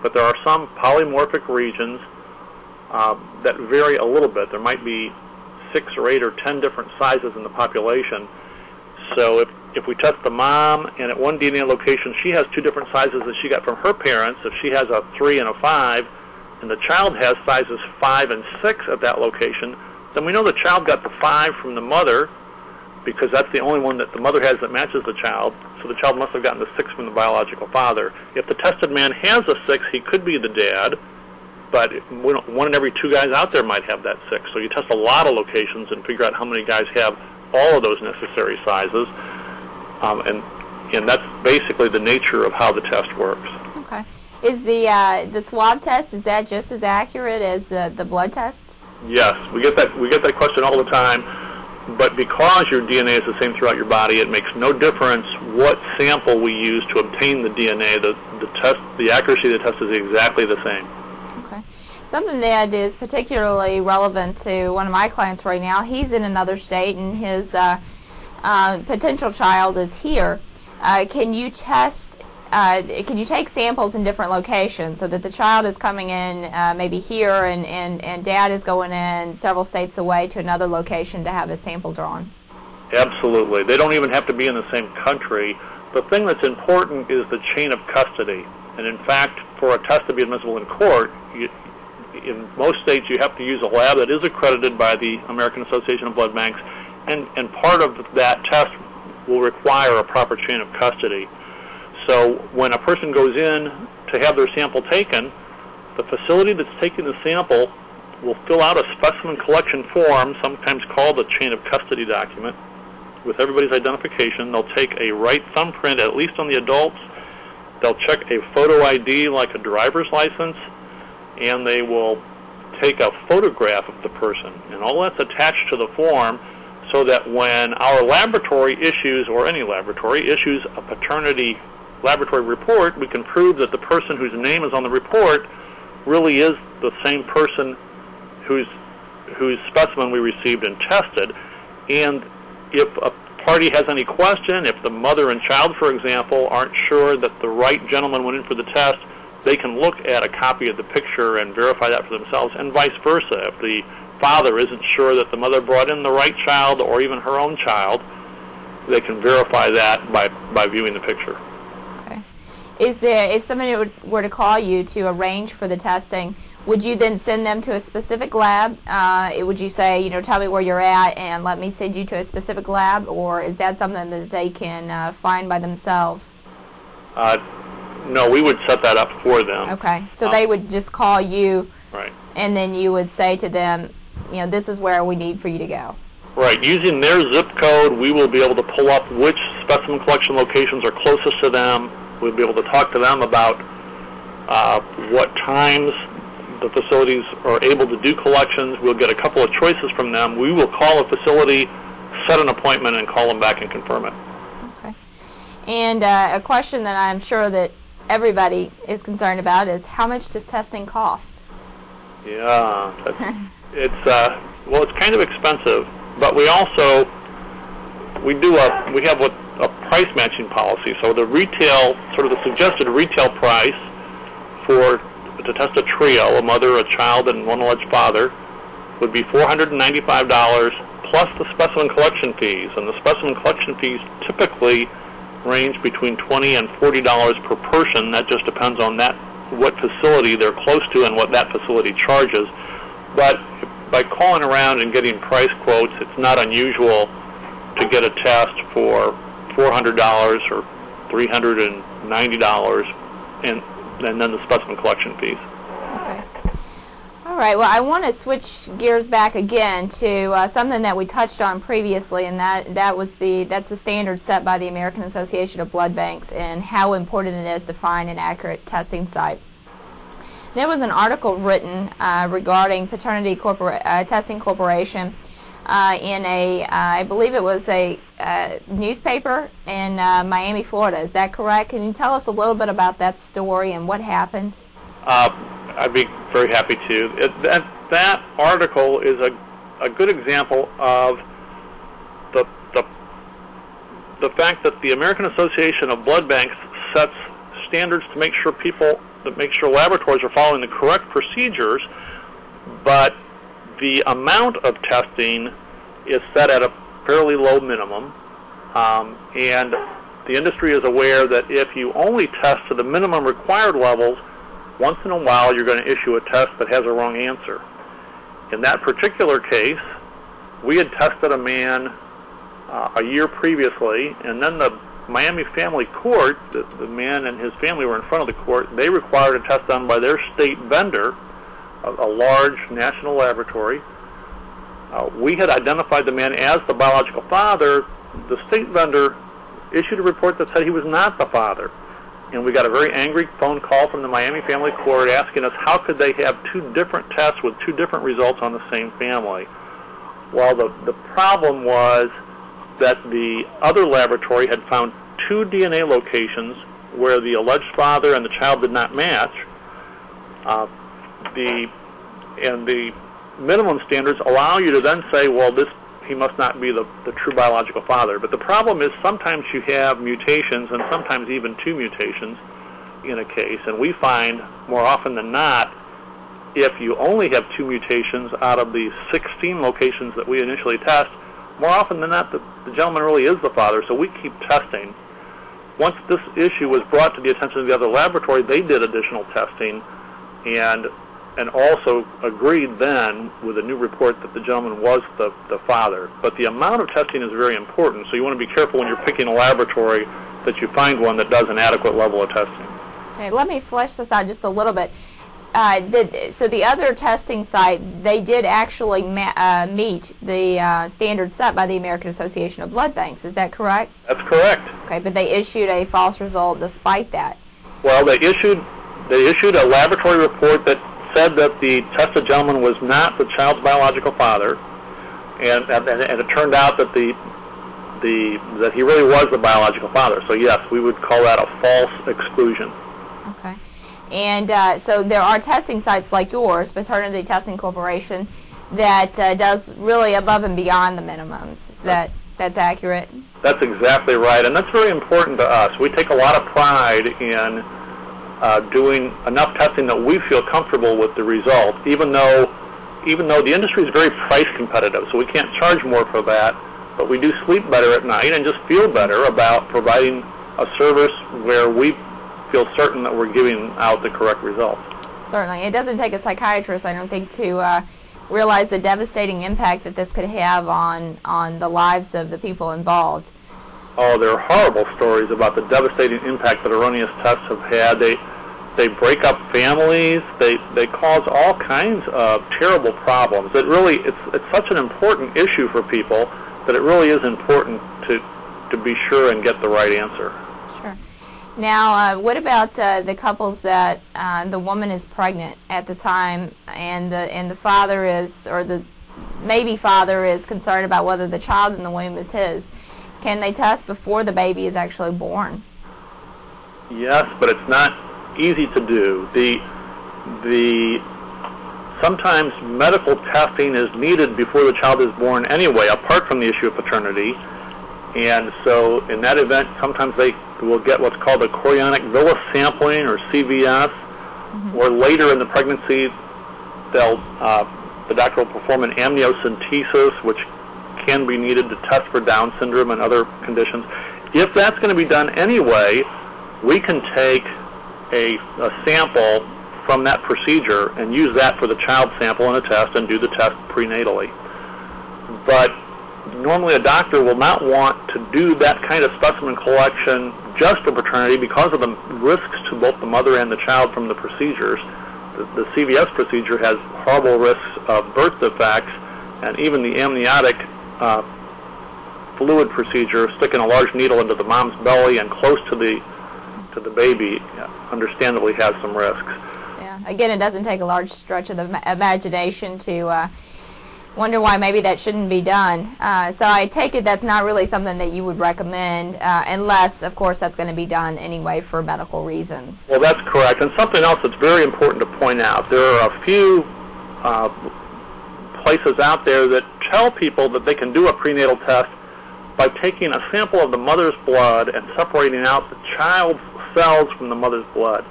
but there are some polymorphic regions that vary a little bit. There might be 6 or 8 or 10 different sizes in the population. So if we test the mom, and at one DNA location she has 2 different sizes that she got from her parents, if she has a 3 and a 5, and the child has sizes 5 and 6 at that location, then we know the child got the 5 from the mother, because that's the only one that the mother has that matches the child, so the child must have gotten the 6 from the biological father. If the tested man has a 6, he could be the dad, but 1 in every 2 guys out there might have that 6. So you test a lot of locations and figure out how many guys have all of those necessary sizes, and that's basically the nature of how the test works. Okay. Is the swab test, is that just as accurate as the blood tests? Yes, we get that question all the time. But because your DNA is the same throughout your body, it makes no difference what sample we use to obtain the DNA. The accuracy of the test is exactly the same. Okay. Something that is particularly relevant to one of my clients right now, he's in another state and his potential child is here. Can you take samples in different locations so that the child is coming in maybe here and dad is going in several states away to another location to have a sample drawn? Absolutely. They don't even have to be in the same country. The thing that's important is the chain of custody. And in fact, for a test to be admissible in court, in most states you have to use a lab that is accredited by the American Association of Blood Banks, and part of that test will require a proper chain of custody. So when a person goes in to have their sample taken, the facility that's taking the sample will fill out a specimen collection form, sometimes called a chain of custody document, with everybody's identification. They'll take a right thumbprint, at least on the adults. They'll check a photo ID like a driver's license, and they will take a photograph of the person. And all that's attached to the form so that when our laboratory issues, or any laboratory, issues a paternity laboratory report, we can prove that the person whose name is on the report really is the same person whose specimen we received and tested. And if a party has any question, if the mother and child, for example, aren't sure that the right gentleman went in for the test, they can look at a copy of the picture and verify that for themselves, and vice versa. If the father isn't sure that the mother brought in the right child or even her own child, they can verify that by viewing the picture. Is there, if somebody were to call you to arrange for the testing, would you then send them to a specific lab? Would you say, tell me where you're at and let me send you to a specific lab, or is that something that they can find by themselves? No, we would set that up for them. Okay, so they would just call you, right, and then you would say to them, this is where we need for you to go. Right. Using their zip code, we will be able to pull up which specimen collection locations are closest to them. We'll be able to talk to them about what times the facilities are able to do collections. We'll get a couple of choices from them. We will call a facility, set an appointment, and call them back and confirm it. Okay. And a question that I'm sure that everybody is concerned about is, how much does testing cost? Yeah, well, it's kind of expensive, but we also we have a price matching policy. So the retail, sort of the suggested retail price to test a trio, a mother, a child, and one alleged father, would be $495 plus the specimen collection fees. And the specimen collection fees typically range between $20 and $40 per person. That just depends on what facility they're close to and what that facility charges. But by calling around and getting price quotes, it's not unusual to get a test for $400 or $390, and then the specimen collection fees. Okay. All right. Well, I want to switch gears back again to something that we touched on previously, and that's the standard set by the American Association of Blood Banks and how important it is to find an accurate testing site. There was an article written regarding Paternity Testing Corporation in I believe it was a newspaper in Miami, Florida. Is that correct? Can you tell us a little bit about that story and what happened? I'd be very happy to. That article is a good example of the fact that the American Association of Blood Banks sets standards to make sure people make sure laboratories are following the correct procedures, but the amount of testing is set at a fairly low minimum, and the industry is aware that if you only test to the minimum required levels, once in a while you're going to issue a test that has a wrong answer. In that particular case, we had tested a man a year previously, and then the Miami Family Court, the man and his family were in front of the court, they required a test done by their state vendor, a large national laboratory. We had identified the man as the biological father. The state vendor issued a report that said he was not the father. And we got a very angry phone call from the Miami Family Court asking us how could they have two different tests with two different results on the same family. Well, the problem was that the other laboratory had found two DNA locations where the alleged father and the child did not match. The minimum standards allow you to then say, well, he must not be the true biological father. But the problem is sometimes you have mutations, and sometimes even two mutations in a case. And we find more often than not, if you only have two mutations out of the 16 locations that we initially test, more often than not, the gentleman really is the father. So we keep testing. Once this issue was brought to the attention of the other laboratory, they did additional testing and also agreed then with a new report that the gentleman was the father. But the amount of testing is very important, so you want to be careful when you're picking a laboratory that you find one that does an adequate level of testing. Okay, let me flesh this out just a little bit. So the other testing site, they did actually meet the standards set by the American Association of Blood Banks. Is that correct? That's correct. Okay, but they issued a false result despite that. Well, they issued a laboratory report that said that the tested gentleman was not the child's biological father, and it turned out that that he really was the biological father. So yes, we would call that a false exclusion. Okay. And so there are testing sites like yours, Paternity Testing Corporation, that does really above and beyond the minimums. That's accurate? That's exactly right, and that's very important to us. We take a lot of pride in doing enough testing that we feel comfortable with the results, even though the industry is very price competitive, so we can't charge more for that, but we do sleep better at night and just feel better about providing a service where we feel certain that we're giving out the correct results. Certainly. It doesn't take a psychiatrist, I don't think, to realize the devastating impact that this could have on the lives of the people involved. Oh, there are horrible stories about the devastating impact that erroneous tests have had. They break up families. They cause all kinds of terrible problems. It's such an important issue for people that it really is important to be sure and get the right answer. Sure. Now, what about the couples that the woman is pregnant at the time, and the father is, or the maybe father is concerned about whether the child in the womb is his? Can they test before the baby is actually born? Yes, but it's not easy to do. Sometimes medical testing is needed before the child is born anyway, apart from the issue of paternity. And so in that event, sometimes they will get what's called a chorionic villus sampling, or CVS, or later in the pregnancy, the doctor will perform an amniocentesis, which can be needed to test for Down syndrome and other conditions. If that's going to be done anyway, we can take a sample from that procedure and use that for the child sample in a test and do the test prenatally. But normally a doctor will not want to do that kind of specimen collection just for paternity because of the risks to both the mother and the child from the procedures. The CVS procedure has horrible risks of birth defects, and even the amniotic fluid procedure, sticking a large needle into the mom's belly and close to the baby, understandably has some risks. Yeah. Again, it doesn't take a large stretch of the imagination to wonder why maybe that shouldn't be done. So I take it that's not really something that you would recommend, unless, of course, that's going to be done anyway for medical reasons. Well, that's correct. And something else that's very important to point out, there are a few places out there that tell people that they can do a prenatal test by taking a sample of the mother's blood and separating out the child's cells from the mother's blood.